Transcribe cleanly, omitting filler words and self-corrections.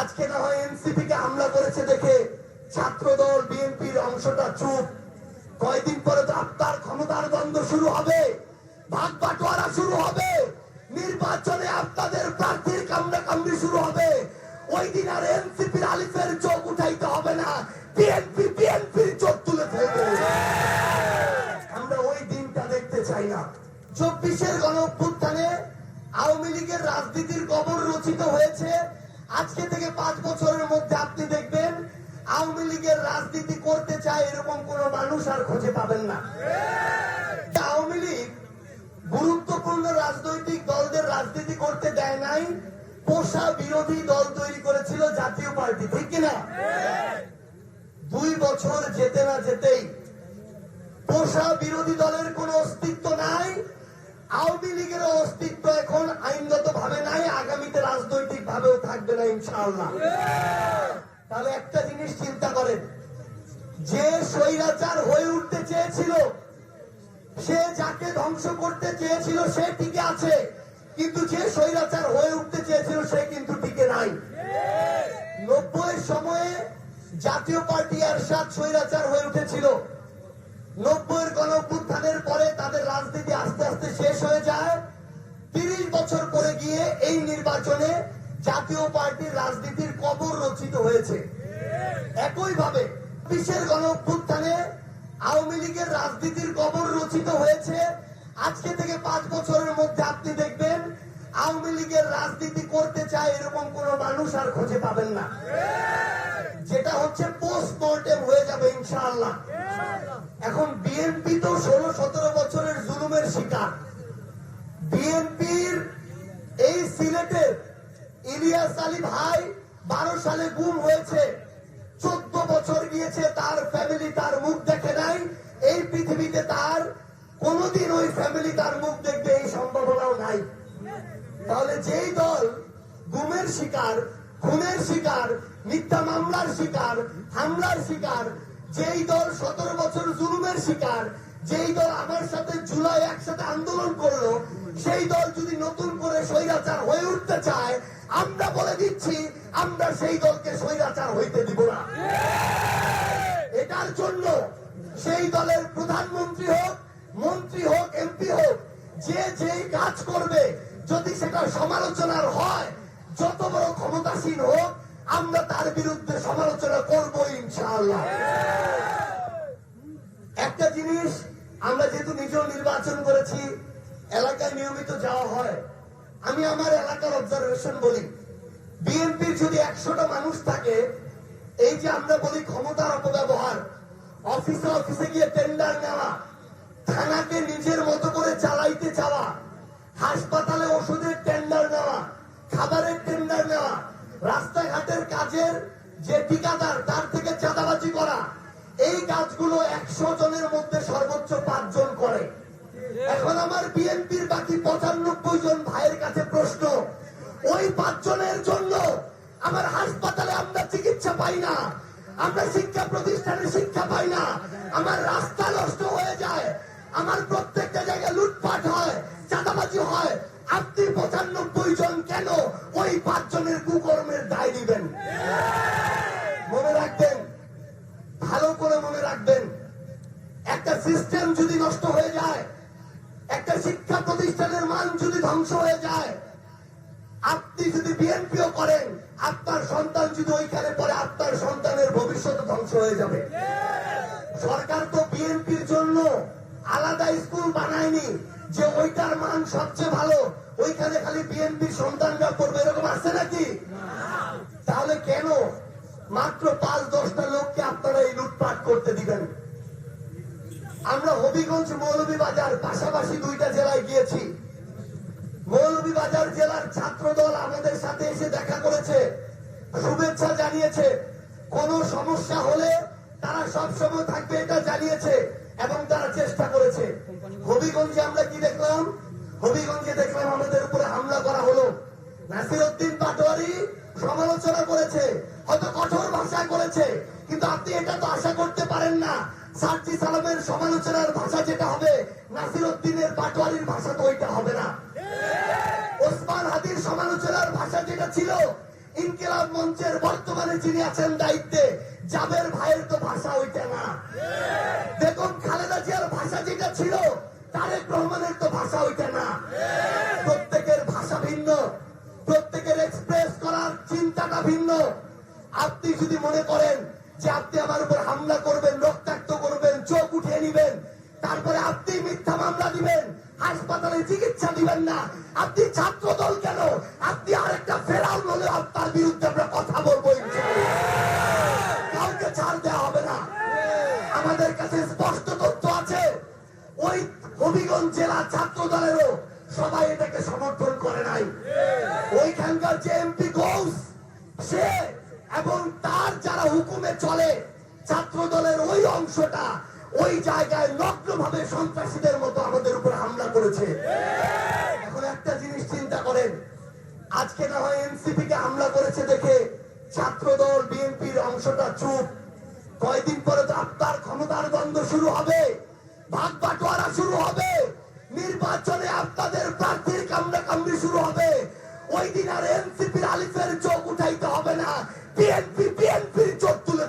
আজকে না হয় এনসিপি কে হামলা করেছে দেখে ছাত্রদল বিএনপির অংশটা চুপ। কয়েকদিন পরে তো আপনার ক্ষমতার দ্বন্দ্ব শুরু হবে, ভাগ বাটোয়ারা শুরু হবে, নির্বাচনে আপনাদের প্রার্থীর কামড়াকামড়ি শুরু হবে। ওই দিন আর এনসিপির আলিফের চোখ উঠাইতে হবে না, বিএনপির চোখ তুলে ফেলবে। আমরা ওই দিনটা দেখতে চাই না। 24-এর গণঅভ্যুত্থানে আওয়ামী লীগের রাজনীতির কবর রচিত হয়েছে। আজকে থেকে 5 বছরের মধ্যে আপনি দেখবেন আওয়ামী লীগের রাজনীতি করতে চায় এরকম কোন মানুষ আর খুঁজে পাবেন না। আওয়ামী লীগ গুরুত্বপূর্ণ রাজনৈতিক দলদের রাজনীতি করতে দেয় নাই, পোষা বিরোধী দল তৈরি করেছিল জাতীয় পার্টি, ঠিক কিনা? 2 বছর যেতে না যেতেই পোষা বিরোধী দলের কোন অস্তিত্ব নাই, আওয়ামী লীগের অস্তিত্ব এখন আইনগত ভাবে নাই, আগামীতে রাজনৈতিক ভাবেও থাকবে না ইনশাআল্লাহ। তাহলে একটা জিনিস চিন্তা করেন, যে স্বৈরাচার হয়ে উঠতে চেয়েছিল, সে যাকে ধ্বংস করতে চেয়েছিল সে টিকে আছে, কিন্তু যে স্বৈরাচার হয়ে উঠতে চেয়েছিল সে কিন্তু টিকে নাই। 90-এর সময়ে জাতীয় পার্টি এরশাদ স্বৈরাচার হয়ে উঠেছিল। 90-এর গণঅভ্যুত্থানের পরে তাদের রাজনীতি আস্তে আস্তে শেষ হয়ে যায়। 30 বছর পরে গিয়ে এই নির্বাচনে জাতীয় পার্টির রাজনীতির কবর রচিত হয়েছে। একই ভাবে 20-এর গণঅভ্যুত্থানে আওয়ামী লীগের রাজনীতির কবর রচিত হয়েছে। আজকে থেকে 5 বছরের মধ্যে আপনি দেখবেন আওয়ামী লীগের রাজনীতি করতে চায় এরকম কোন মানুষ আর খুঁজে পাবেন না। যেটা হচ্ছে পোস্টমর্টেম হয়ে যাবে ইনশাআল্লাহ। এখন বিএনপি তো 16-17 বছরের জুলুমের শিকার। বিএনপির এই সিলেটের ইলিয়াস আলী ভাই 12 সালে গুম হয়েছে, 14 বছর গিয়েছে, তার ফ্যামিলি তার মুখ দেখে নাই। এই পৃথিবীতে তার কোনদিন ওই ফ্যামিলি তার মুখ দেখবে এই সম্ভাবনাও নাই। তাহলে যেই দল গুমের শিকার, খুনের শিকার, মিথ্যা মামলার শিকার, হামলার শিকার, যেই দল 17 বছর জুলুমের শিকার, যেই দল আমার সাথে জুলাই একসাথে আন্দোলন করলো, সেই দল যদি নতুন করে স্বৈরাচার হয়ে উঠতে চায়, আমরা বলে দিচ্ছি আমরা সেই দলকে স্বৈরাচার হইতে দিব না। এটার জন্য সেই দলের প্রধানমন্ত্রী হোক, মন্ত্রী হোক, এমপি হোক, যে যেই কাজ করবে যদি সেটা সমালোচনার হয়, যত বড় ক্ষমতাসীন হোক, আমরা তার বিরুদ্ধে সমালোচনা করব ইনশাআল্লাহ। একটা জিনিস, আমরা যেহেতু নিজেও নির্বাচন করেছি, এলাকায় নিয়মিত যাওয়া হয়, আমি আমার এলাকার অবজারভেশন বলি, বিএনপির যদি 100টা মানুষ থাকে, এই যে আমরা বলি ক্ষমতার অপব্যবহার, অফিসে অফিসে গিয়ে টেন্ডার নেওয়া, থানাকে নিজের মতো করে চালাইতে চাওয়া, হাসপাতালে ওষুধের টেন্ডার নেওয়া, খাবারের টেন্ডার নেওয়া, রাস্তাঘাটের কাজের যে ঠিকাদার তার থেকে চাঁদাবাজি করা, এই কাজগুলো 100 জনের মধ্যে সর্বোচ্চ 5 জন করে। এখন আমার বিএনপির বাকি 95 জন ভাইয়ের কাছে প্রশ্ন, ওই 5 জনের জন্য আমার হাসপাতালে আমরা চিকিৎসা পাই না, আমরা শিক্ষা প্রতিষ্ঠানে শিক্ষা পাই না, আমার রাস্তা নষ্ট হয়ে যায়, আমার প্রত্যেকটা জায়গায় লুটপাট হয়, চাঁদাবাজি হয়, আপনি 95 জন কেন ওই 5 জনের কুকর্মের দায় দিবেন? মনে রাখবেন, ভালো করে মনে রাখবেন, একটা সিস্টেম যদি নষ্ট হয়ে যায়, একটা শিক্ষা প্রতিষ্ঠানের মান যদি ধ্বংস হয়ে যায়, আপনি যদি বিএনপিও করেন, আপনার সন্তান যদি ওইখানে পড়ে, আপনার সন্তানের ভবিষ্যৎ ধ্বংস হয়ে যাবে। সরকার তো বিএনপির জন্য আলাদা স্কুল বানায়নি যে ওইটার মান সবচেয়ে ভালো, ওইখানে খালি বিএনপির সন্তানরা পড়বে, এরকম আছে নাকি? তাহলে কেন মাত্র 5-10টা লোককে আপনারা এই লুটপাট করতে দিবেন? আমরা হবিগঞ্জ, মৌলভীবাজার পাশাপাশি 2টা জেলায় গিয়েছি। মৌলভীবাজার জেলার ছাত্র দল আমাদের সাথে এসে দেখা করেছে, শুভেচ্ছা জানিয়েছে, কোন সমস্যা হলে তারা সবসময় থাকবে এটা জানিয়েছে এবং তারা চেষ্টা করেছে। হবিগঞ্জে আমরা কি দেখলাম? হবিগঞ্জে দেখলাম আমাদের উপরে হামলা করা হলো। নাসিরউদ্দিন পাটোয়ারি সমালোচনা করেছে, হয়তো কঠোর ভাষায় করেছে, কিন্তু আপনি এটা তো আশা করতে পারেন না সার্জি সালামের সমালোচনার ভাষা যেটা হবে, নাসিরউদ্দিনের পাটোয়ারির ভাষা তো ওইটা হবে না। ওসমান হাদির সমালোচনার ভাষা যেটা ছিল, ইনকিলাব মঞ্চের বর্তমানে যিনি আছেন দায়িত্বে, জাবের ভাইয়ের তো ভাষা ওইটা না। বেগম খালেদা জিয়ার ভাষা যেটা ছিল, তারেক রহমানের তো ভাষা ওইটা না। প্রত্যেকের ভাষা ভিন্ন, প্রত্যেকের এক্সপ্রেস করার চিন্তাটা ভিন্ন। আপনি যদি মনে করেন যে আপনি আমার উপর হামলা করবেন, রক্তাক্ত করবেন, চোখ উঠিয়ে নিবেন, তারপরে আপনি মিথ্যা মামলা দিবেন, হাসপাতালে চিকিৎসা দিবেন না, আপনি ছাত্র দল কেন, আপনি আরেকটা ফেরাউন হলে আপনার বিরুদ্ধে আমরা কথা বলবো। কাউকে ছাড় দেওয়া হবে না। আমাদের কাছে স্পষ্ট তথ্য আছে, ওই হবিগঞ্জ জেলা ছাত্র দলেরও সবাই এটাকে সমর্থন করে নাই। ওইখানকার যে এমপি গৌস, সে এবং তার যারা হুকুমে চলে ছাত্র দলের ওই অংশটা ওই জায়গায় নগ্নভাবে সন্ত্রাসীদের মতো আমাদের উপর হামলা করেছে। এখন একটা জিনিস চিন্তা করেন, আজকে না হয় এনসিপি কে হামলা করেছে দেখে ছাত্র দল বিএনপির অংশটা চুপ, কয়দিন পরে তো আপনার ক্ষমতার দ্বন্দ্ব শুরু হবে, ভাগ বাটোয়ারা শুরু হবে, নির্বাচনে আপনাদের প্রার্থীর কামড়াকামড়ি শুরু হবে। ওই দিন আর এনসিপির আলিফের চোখ উঠাইতে হবে না, বিএনপির চোখ তুলে